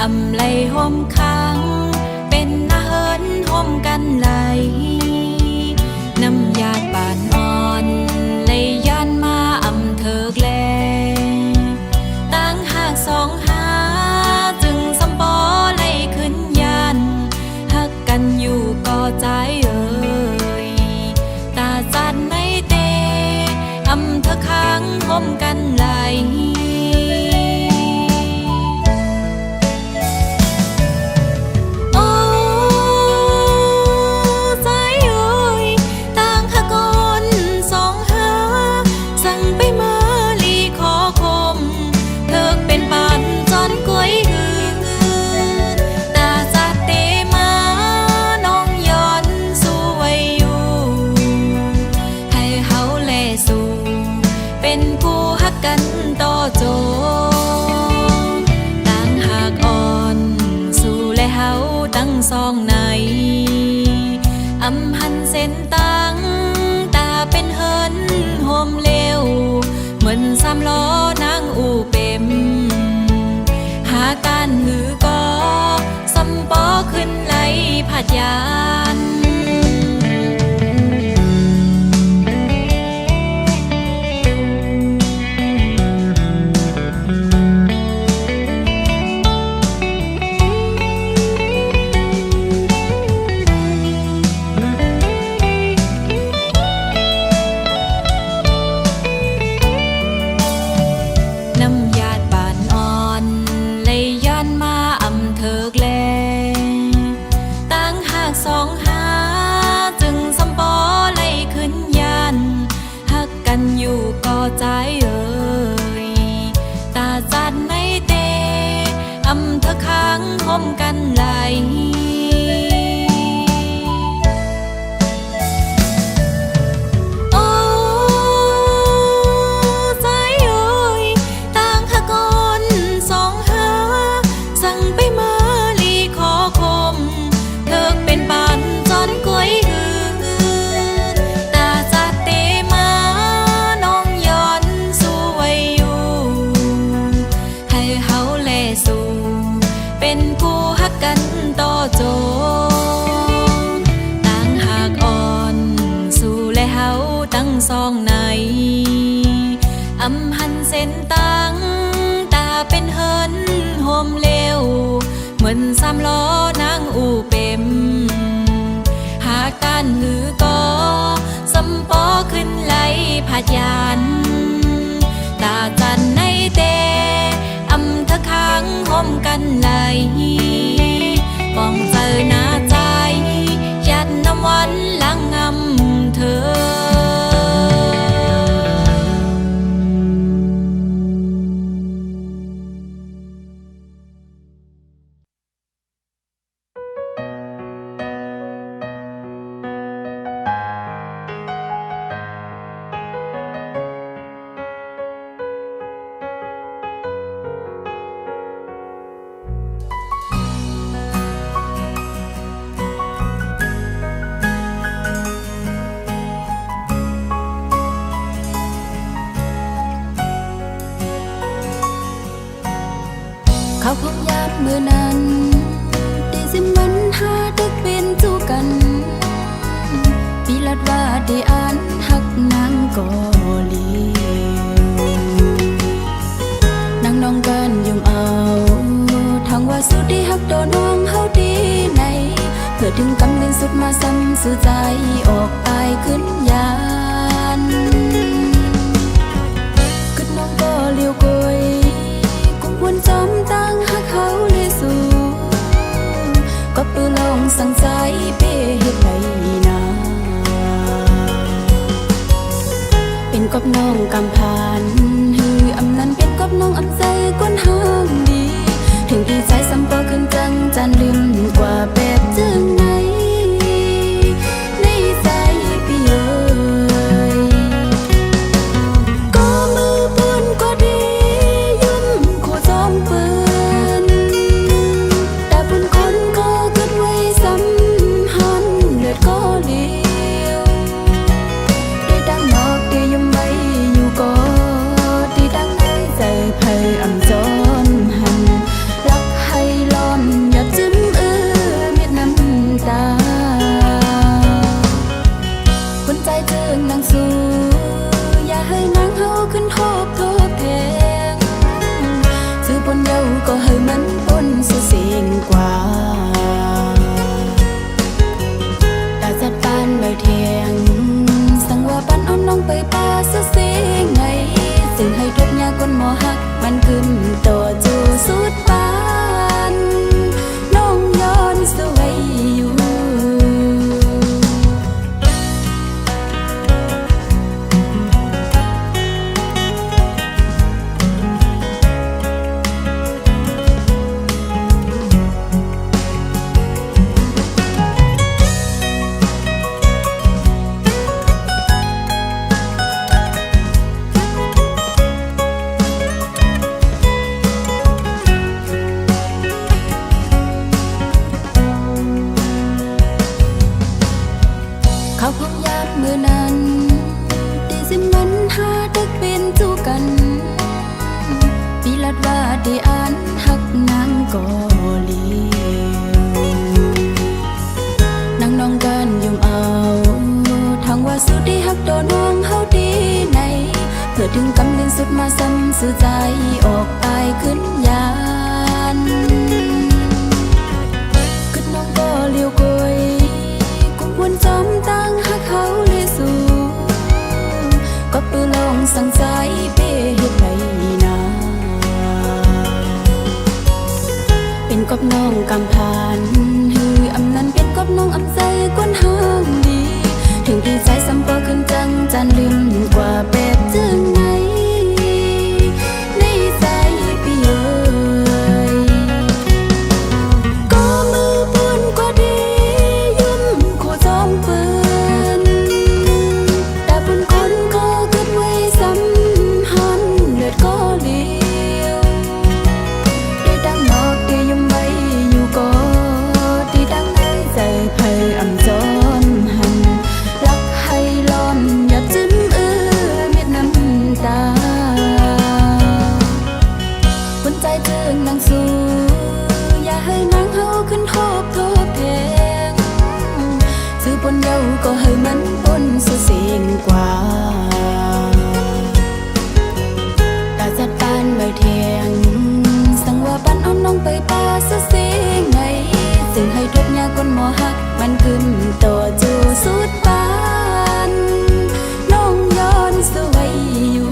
อำไลห่มค้างเป็นอาเหินห่มกันไหลน้ำยาบานอ่อนเลยย้อนมาอำเถิกแลต่างหากสองหาจึงสำปอเลยขึ้นยันหักกันอยู่ก็ใจเอ่ยตาจันในเตอำเธอค้างห่มกันไหลเป็นผู้ฮักกันต่อโจต่างหากอ่อนสู่และเฮาตั้งสองในอำหันเส้นตั้งตาเป็นเฮินโฮมเลวเหมือนสามล้อนางอูเป็มหาการหือก็สำปอขึ้นไหลผัดยานสองหาจึงสำปอไล่ขึ้นยันหักกันอยู่ก็ใจเอ่ยตาจันในเตอำเธอค้างห่มกันไหลเป็นผู้ฮักกันต่อโจต่างหากอ่อนสู่และเฮาตั้งสองในอำหันเส้นตั้งตาเป็นเฮินโฮมเลวเหมือนสามล้อนางอูเป็มหาการหือก็สำปอขึ้นไหลผัดยานตาจันในเตอำเธอค้างห่มกันไหลปองเจอหน้าใจยัดน้ำวันลังงำเธอเขาคงยามเมื่อนั้นได้สิมันหาตึกเป็นจูกันปีลัดว่าได้อ่านหักนางก่อลีนางน้องกันยมเอาทางว่าสุดที่หักโดนน้องเฮาดีในเพื่อถึงกำเนิดสุดมาซ้ำสู่ใจออกไปขึ้นยานกึดน้องก็เลี้ยวกยวนจอมตั้งหักเขาเลยสู่ก็ปือลองสั่งใจเป้เฮ็ดไรนาเป็นกบน้องกำพานฮืออำนั้นเป็นกบน้องอำใจก้นห้างดีถึงดีใจซ้ำปอขึ้นจังจันลืมกว่าแบบจึงไหนในใจพี่เอ๋ยก็มือปืนก็ดีปืนแต่บุญคนก็เกิดไว้สัมพันธ์เลือดก็เลี้ยวได้ดังนอกได้ยมไว้อยู่ก็ดีดังในใจเพยอำจนหันรักให้รอ เทียงสังว่าปันอ้อมน้องไปป่าสุดเสียงไงซึ่งให้ทุกยาคนหมอหักมันขึ้นต่อจูสุดปานน้องย้อนสวยอยู่เขาพงยามเมื่อนั้นตีสิมันหาดึกเป็นจูกันปีลัดว่าได้อ่านหักนางก่อเลียวนั่งน้องกันยุ่มเอาทางว่าสุดที่หักโดนน้องเฮาดีในเพื่อถึงกำเนิดสุดมาซ้ำสื่อใจออกไปขึ้นยานขึ้นน้องก็เลี้ยวกยวนจอมตั้งหักเขาเลยสู่ก็ปืนลงสั่งใจเป้เฮ็ดไรนาเป็นกบน้องกำพานฮืออำนั้นเป็นกบน้องอำใจกวนห้างดีถึงที่ใจสำปอขึ้นจังจันลืมกว่าแบบจึงไหนในใจพี่เอ๋ยก็มือปืนกว่าดีปืนแต่บนคนก็เกิดไว้สัมพันธ์เลือดก็เลี้ยวได้ดังนอกได้ยุ่งไว้อยู่ก็ได้ดังในใจเพยอำจอมหันรักให้ล้อมอย่าจิ้มเม็ดน้ำตาคนใจจึงนางสู้อย่าให้นางเฮาขึ้นทบแทงซื้อปนเยาก็ให้มันปนสุเสียงกว่าตาจัดปานใบเทียงสั่งว่าปันอ้อมน้องไปป่าสุเสียงไงซึ่งให้ทุกยาคนหมอหักมันขึ้นต่อจูสุดปานน้องย้อนสวยอยู่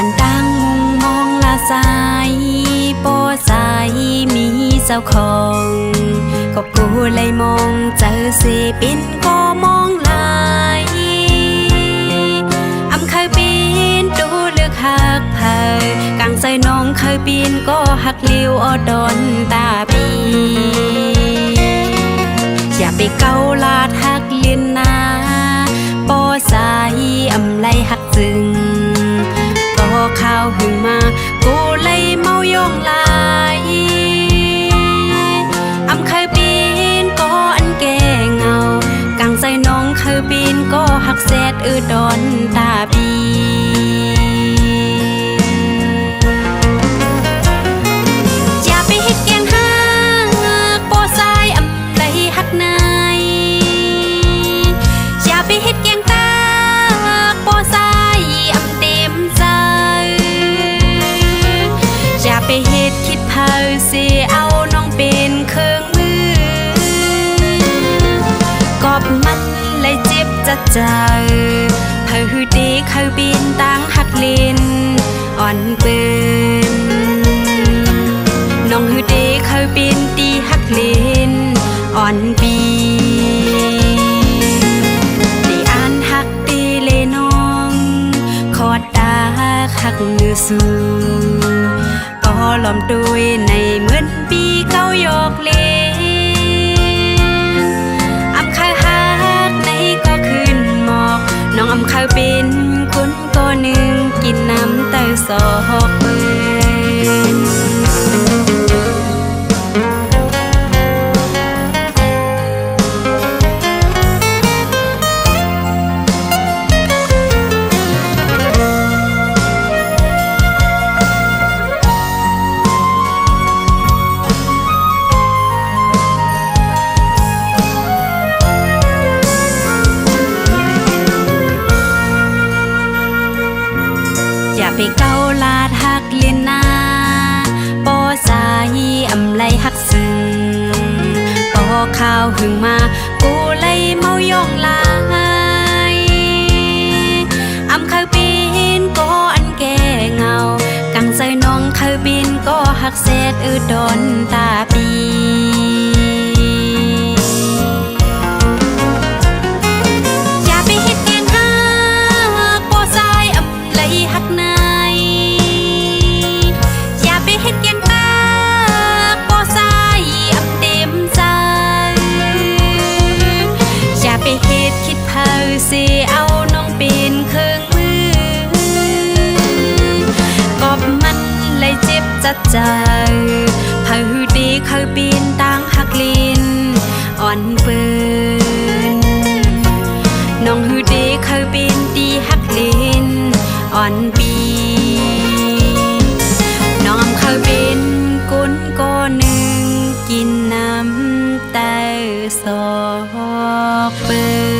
ปันดังมุงมองลาสายโปสายมีเจ้าของก็กูเลยมองเจอสิปินก็มองลายอำเคยปีนดูเลือกหักเพอกลางใจน้องเคยปีนก็หักเลี้ยวอดอนตาปีอย่าไปเกาลาดหักเลียนนาโปสายอำไลหักจึงข้าวหึงมากูเลยเมาย่องลายอำเคยปีนก็อันแก่เงากลางใจน้องเคยปีนก็หักแซดดอนตาปีอย่าไปเฮ็ดแกงหักโปสายอำไลหักนายอย่าไปเฮ็ดแกงตาโปสายอำเต็มใจอย่าไปเฮ็ดคิดเผาสิเอาน้องเป็นเครื่องมือกอบมันเลยเจ็บจะเจอเผาหือดีเคยบินตั้งหักเลนอ่อนปืนน้อง อมตุยในเหมือนปีเก้ายกเลอำคาฮักในก็คืนหมอกน้องอำคาเป็นคนก็หนึ่งกินน้ำเต้าสอกเปิ้นไปเก้าลาดหักเลียนนาปอสายอำไลหักซึ้งปอข้าวหึงมากูเลยเมายองลายอำเคยปีนก็อันแก่เงากังใจน้องเคยบินก็หักเศษดอนตาปีอย่าไปเฮ็ดแกงหักปอสายอำไลหักนาเฮ็ดยังตาปอสายอับเต็มใจอย่าไปเฮ็ดคิดเพ้อสิเอาน้องเป็นเครื่องมือกอบมันเลยเจ็บจัดใจเพ้อดีเคยปีนต่างหักลินอ่อนเปิ้นน้องหือดีเคยปีนดีหักลินอ่อนปีน้องเคยเป็นกุนก็หนึ่งกินน้ำแต่สอกเปิ้น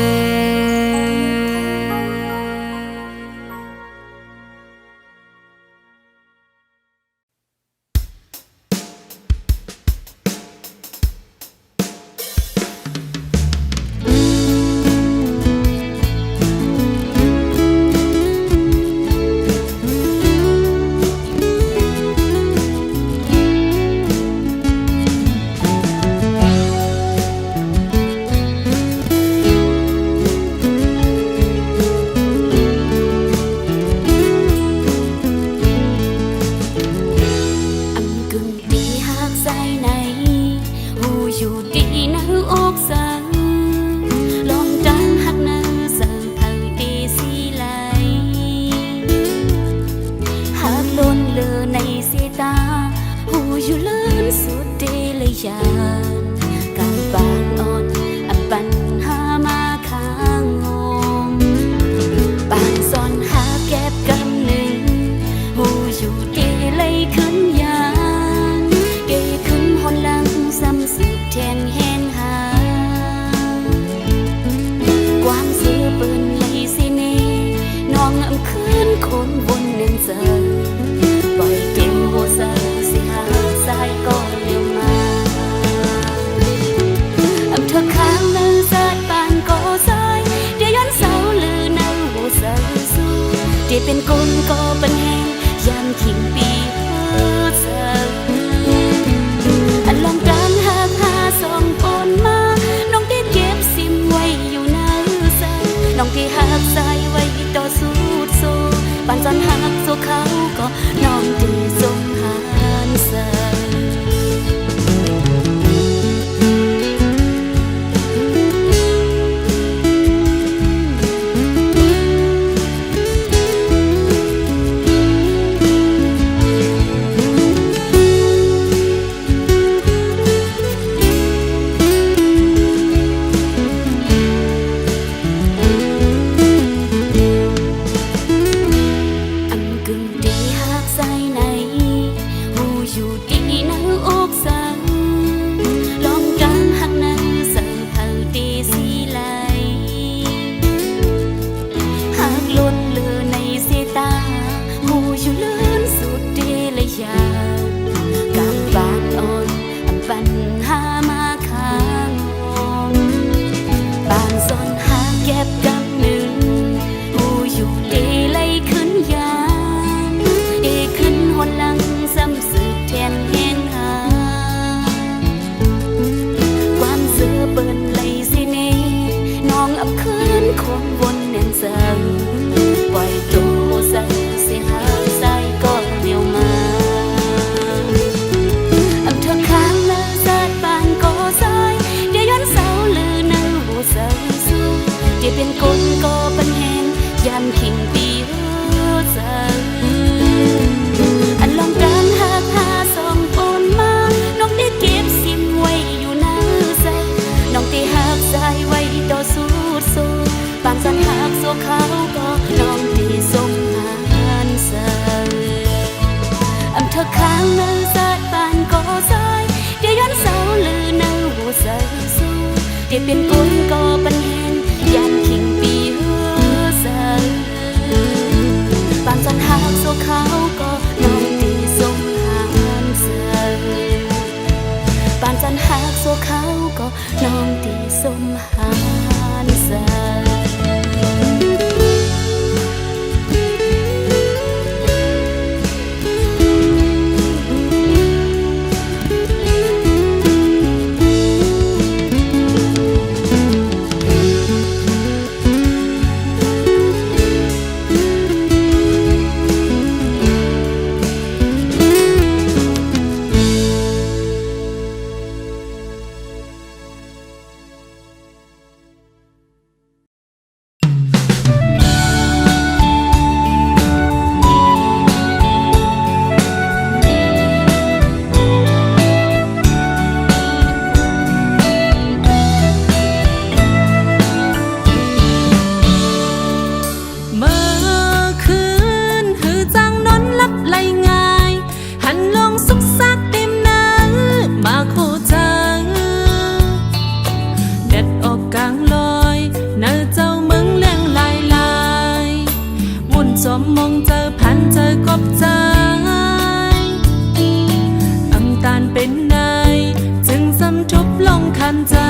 เจอ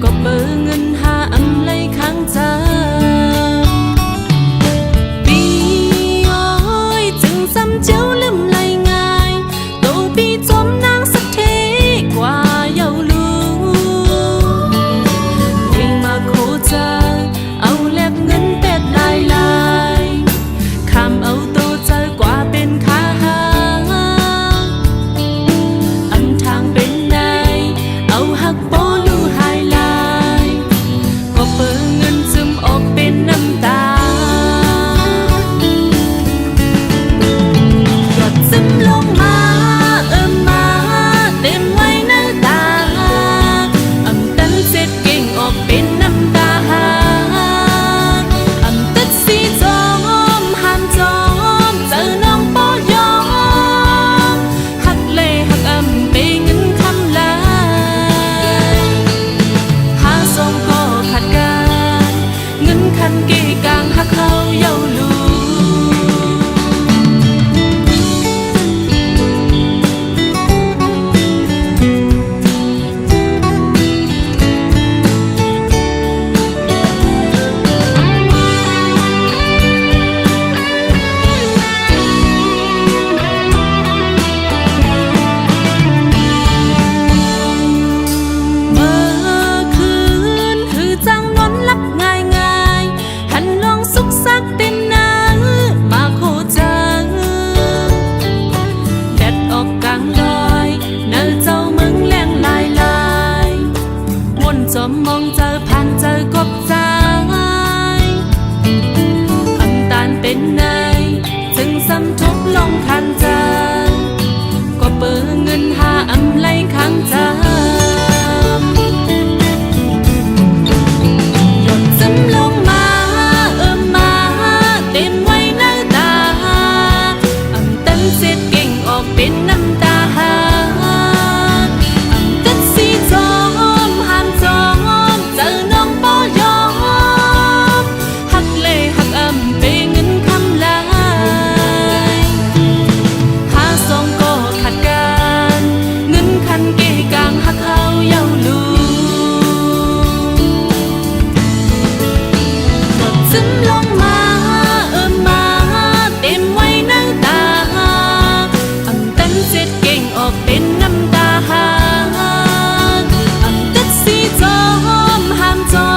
ก็เปิดเงินหาอำไลข้างเจอปีอ้อยจึงซ้ำเจ้าลืมไหลง่ายโตปีจมนางสักทีกว่าเยาลูวิ่งมาโคเจอเอาแลกเงินเป็ดลายลายคำเอาโตเจอกว่าเป็นขาหาอำทางเป็นนายเอาหักโปลูหายลายก็เปิดเงินซึมออกเป็นน้ำตาหยดซึมลงมามาเต็มไว้หน้าตาอำตันเสร็จเก่งออกเป็นน้ำตาอำตัดสีจอมห้ามจอมเจอน้องปอยอมหักเลยหักอำไปเงินคำลาหาส่งก็ขาดการเงินคันเกกลางหักเขาเยาลูเมื่อคืนคือจังนอนหลับง่ายง่ายหันลองสุกสักเต็มหน้ามาโคจังแดดออกกลางดอยเนื้อเจ้ามึงแรงลายลายวนจอมมองเจอผ่านเจอกบใจอำตาลเป็นนายจึงซ้ำทุกลงคันเจอก็เปิดเงินหาอำไลข้างเจอหยดซึมลงมามาเต็มไว้หน้าตาอำตันเสร็จเก่งออกเป็นน้ำตาอำตัดสีจอมห้ามจอมเจอน้องปอยอมหักเลยหักอำไปเงินคำลายหาส่งก็ขาดการเงินคันเกกลางหักเขาเยาลูหยดซึมลงมามาเต็มไว้หน้าตาอำตันเสร็จเก่งออกเป็นน้ำตาอำตัดสีจอมห้ามจอ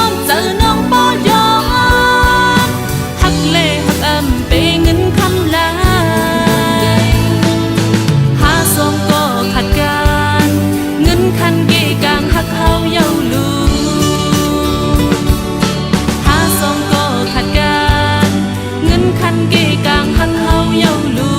มเจอน้องปอยอมหักเลยหักอำไปเงินคำลายหาส่งก็ขาดการเงินคันเกกลางหักเขาเยาลูหาส่งก็ขาดการเงินคันเกกลางหักเขาเยาลู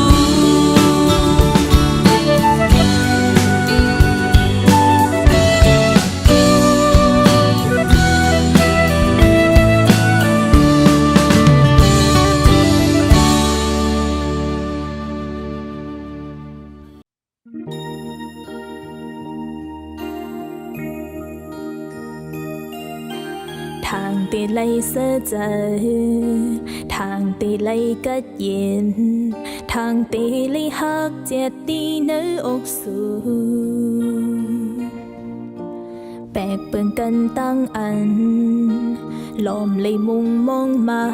Thang tê lây sơ giờ Thang tê lây cất yên Thang tê lây hắc chết đi nơi ốc xu Bẹc bừng cân tăng ăn Lòm lây mung mong mà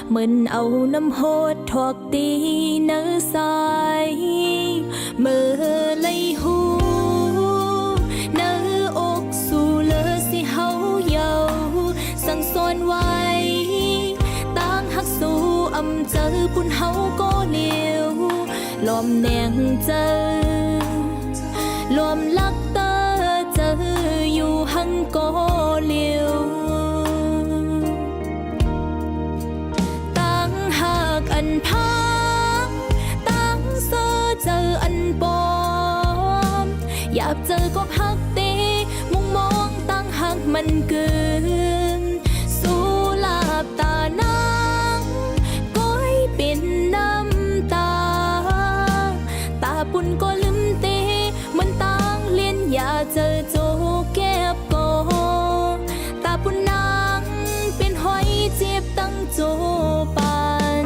Mình âu nắm hốt thuộc đi nơi sai Mơ lây hú nơi ốc xu lơ si hấu dầu Sang son vai Tăng hắc su âm chơ bún hấu có liều Lòm nèng chơ Lòm lắc tơ chơ dù hăng có liều Tăng hạc ẩn phác Tăng sơ chơ ẩn bom Dạp chơ có hắc tê Mong mong tăng hạc mình cương Su lạp tà nang Cõi bên năm ta Ta bún có lưng tê Mình tăng liên nhà chơ chô kép cô Ta bún nang bên hoài chếp tăng chô bàn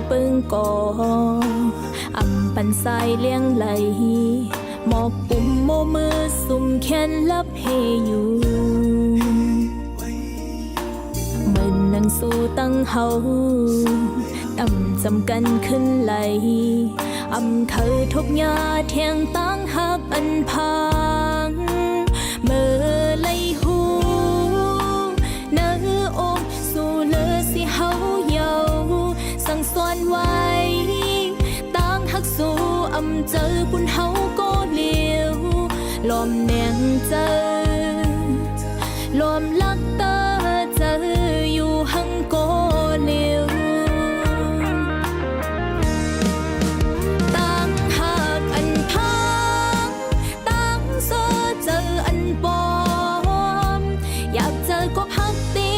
ปึงก่ออำปันสายเลี้ยงไหลหมอบปุ่มโมมือสุ่มแขนลับเฮอยู่มือนังสู้ตั้งเฮาต่ำจำกันขึ้นไหลอำเคยทุกยาเทียงตั้งหักอันพังเมื่อไหลหูเนื้ออกสู่เลือสิเฮาเยาสั่งสอนไว้ตั้งหักสู่อำเจอบุญเฮาก็เลี้ยวลอมแนงเจอลอมลักเตอเจออยู่หังก็เลี้ยวตั้งหักอันพังตั้งโซเจออันปอมอยากเจอก็พักตี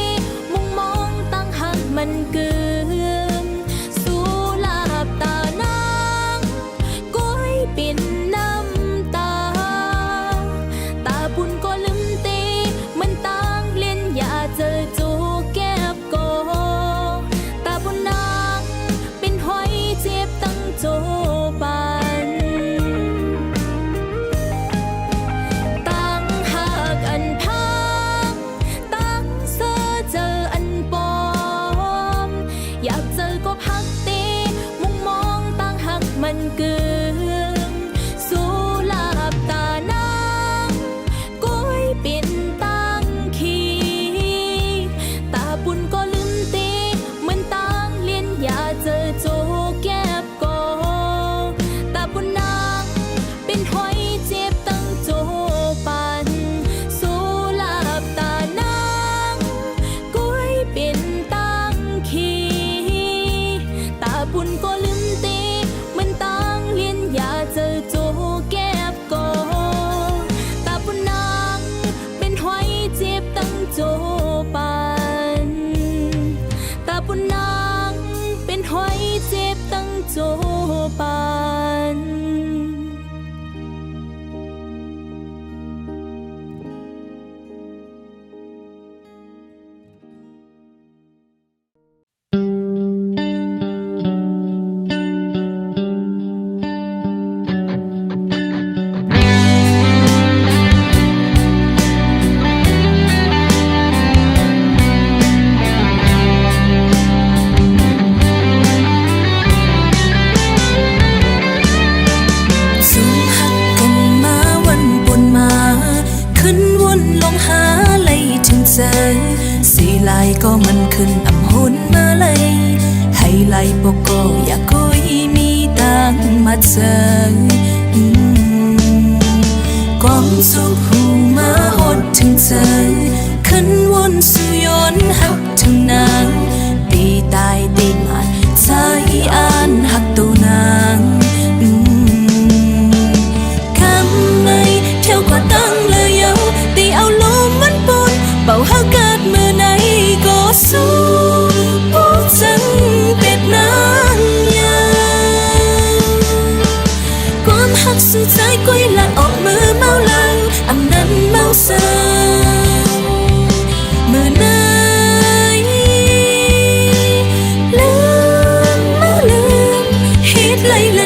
มุงมองตั้งหักมันเกินสู้ลาบตานางก้อยปิ่นน้ำตาตาบุญก็ลืมตีมันตั้งเลียนอย่าเจอจูแก็บก็ตาบุญนางเป็นหอยเจ็บตั้งโจปันตั้งหักอันพังตั้งเสื้อเจออันปอมอยากเจอก็พักตีมุงมองตั้งหักมันเกินสู้ลาบตานางก้อยเป็นตั้งขีตาบุญก็ลืมตีมันตั้งเลียนอย่าเจอโจแก็บก็ตาบุญนางเป็นหอยเจ็บตั้งโจปันสู้ลาบตานางก้อยเป็นตั้งขีตาบุญก็ลืมตีมันตั้งเลียนอย่าเจอโจแก็บก็ตาบุญนางเป็นหอยเจ็บตั้งโจปันตาบุญนางเป็นหอยเจ็บตั้งโจปัน สูงหักกันมาวันปนมาขึ้นวนลงหาเลยถึงเจอสีลายก็มันขึ้นอำหุนมาเลยให้ไล่ปกก็อยากคุยมีตังมาเจอความสุขหูมาหดถึงเจอขึ้นวนสู่ย้อนหักถึงนางตีตายตีมาดใจอ่านหักตัวนางคำในเที่ยวกว่าตั้งเลยเยาตีเอาลมมันปนเป่าหักเกิดมือไหนก็สู้ผู้จังเป็ดนางยังความหักสู่ใจก้อยหลัดออกมือเมาลังอำนั้นเมาเสิมือไหนลืมเมาลืมเฮ็ดไรละ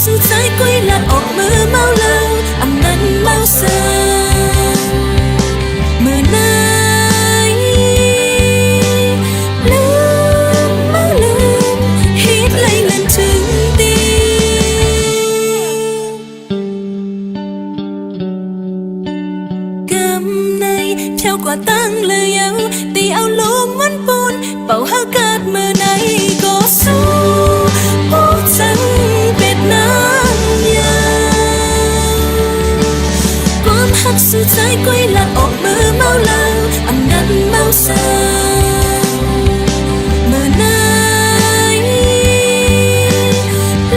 สู่ใจกุยละออกมือเมาเลาอำนั้นเมาเซิงมือไหนลืมมาลืมฮิตเลยเล่นถึงตีกำในเที่ยวกว่าตั้งเลยเยาตีเอาลูกมันปูนเป่าหาเกิดมือไหนก็สู้ผู้จังเป็ดน้ำยาความหักสู่ใจกุยละออกมือเมาเลาอำนั้นเมาเซิงมือไหน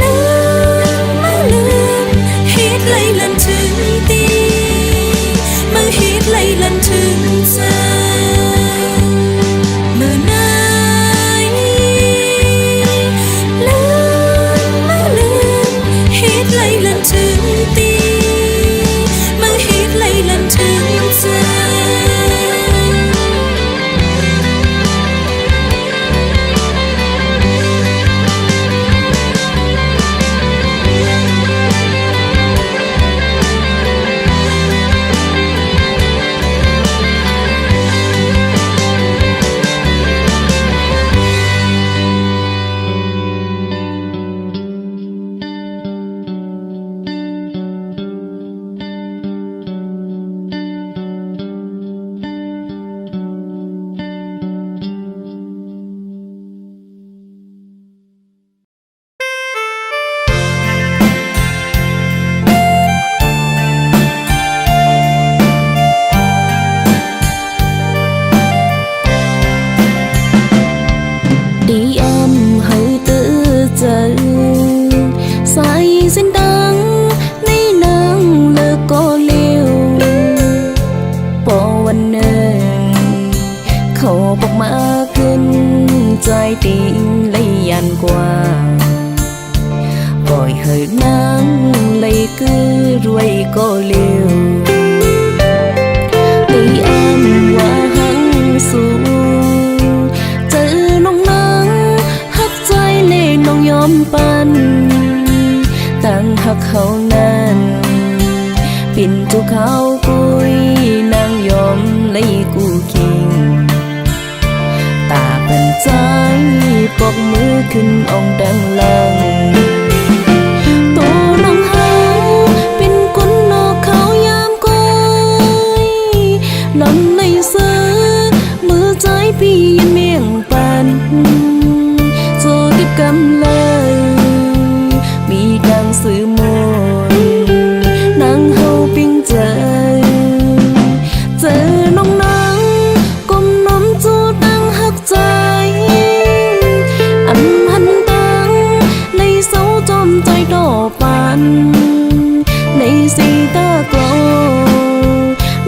ลืมมาลืมฮิตเลยลันถึงตีมือฮิตเลยลันถึงใจมือไหนลืมมาลืมฮิตเลยลันถึงตีมือฮิตเลยลันถึงใจđi em hãy tự giờ sai xin đắng nay nắng lơ có liều bỏวันหนึ่งเขาบอกมาขึ้นใจติงเลยยันกว่าปล่อยเหินนางเลยcứ rวยcó liều đi emว่าหังสูเจอน้องนางหักใจเล่น้องยอมปันตั้งหักเขานั้นปิ่นทุกเขากุยนางยอมเลยกูคิงตาเป็นใจปอกมือขึ้นองดังลังตัวน้องเฮาเป็นคนนอกเขายามก้อยลำในเสือมือใจพี่ยันเมียงปันโจติบกำเลยมีดังสื่อมนนางเฮาปิ้งเจอน้องนางก้มน้อมจูดังหักใจอันหันดังในเสาจอมใจดอปันในสีตากล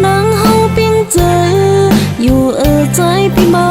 นางเฮาปิ้งเจออยู่ใจพี่เมา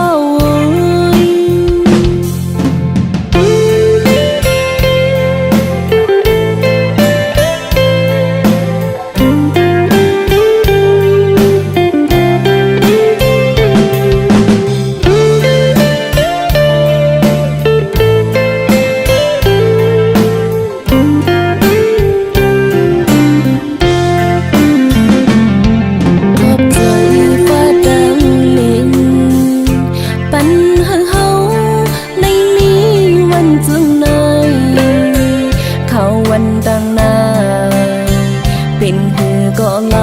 เป็นหือก็ไหล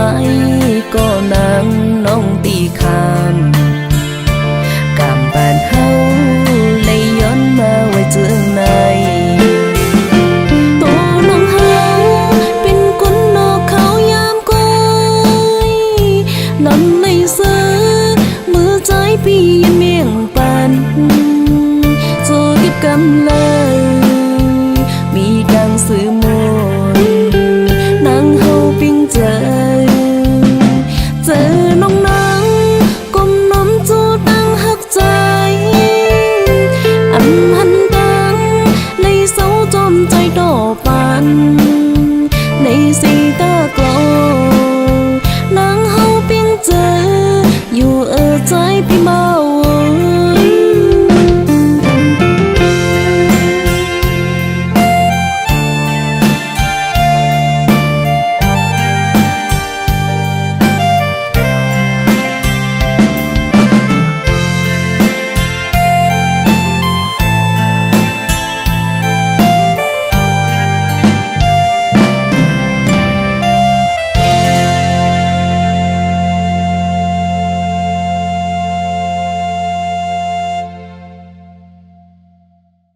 ก็น